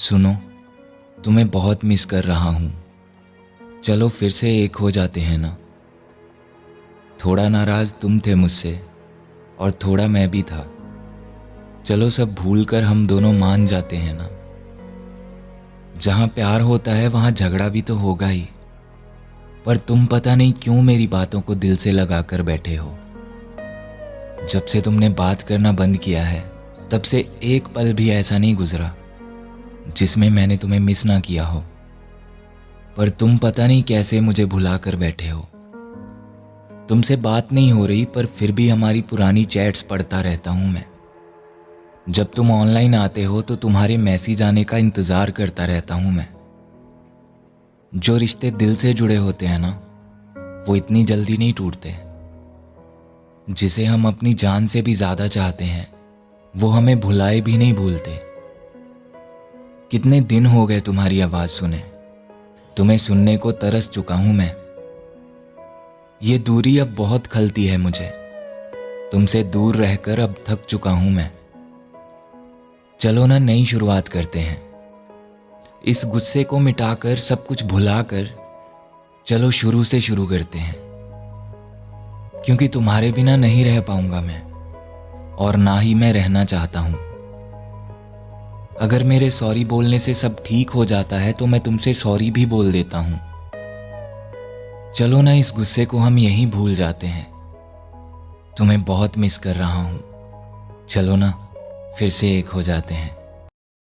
सुनो, तुम्हें बहुत मिस कर रहा हूँ। चलो फिर से एक हो जाते हैं ना। थोड़ा नाराज तुम थे मुझसे और थोड़ा मैं भी था। चलो सब भूल कर हम दोनों मान जाते हैं ना। जहाँ प्यार होता है वहाँ झगड़ा भी तो होगा ही। पर तुम पता नहीं क्यों मेरी बातों को दिल से लगा कर बैठे हो। जब से तुमने बात करना बंद किया है तब से एक पल भी ऐसा नहीं गुजरा जिसमें मैंने तुम्हें मिस ना किया हो। पर तुम पता नहीं कैसे मुझे भुला कर बैठे हो। तुमसे बात नहीं हो रही पर फिर भी हमारी पुरानी चैट्स पढ़ता रहता हूं मैं। जब तुम ऑनलाइन आते हो तो तुम्हारे मैसेज आने का इंतजार करता रहता हूं मैं। जो रिश्ते दिल से जुड़े होते हैं ना, वो इतनी जल्दी नहीं टूटते। जिसे हम अपनी जान से भी ज्यादा चाहते हैं वो हमें भुलाए भी नहीं भूलते। कितने दिन हो गए तुम्हारी आवाज सुने, तुम्हें सुनने को तरस चुका हूं मैं। ये दूरी अब बहुत खलती है मुझे, तुमसे दूर रहकर अब थक चुका हूं मैं। चलो ना नई शुरुआत करते हैं। इस गुस्से को मिटाकर सब कुछ भुलाकर चलो शुरू से शुरू करते हैं। क्योंकि तुम्हारे बिना नहीं रह पाऊंगा मैं और ना ही मैं रहना चाहता हूं। अगर मेरे सॉरी बोलने से सब ठीक हो जाता है तो मैं तुमसे सॉरी भी बोल देता हूं। चलो ना इस गुस्से को हम यहीं भूल जाते हैं। तुम्हें बहुत मिस कर रहा हूं। चलो ना फिर से एक हो जाते हैं।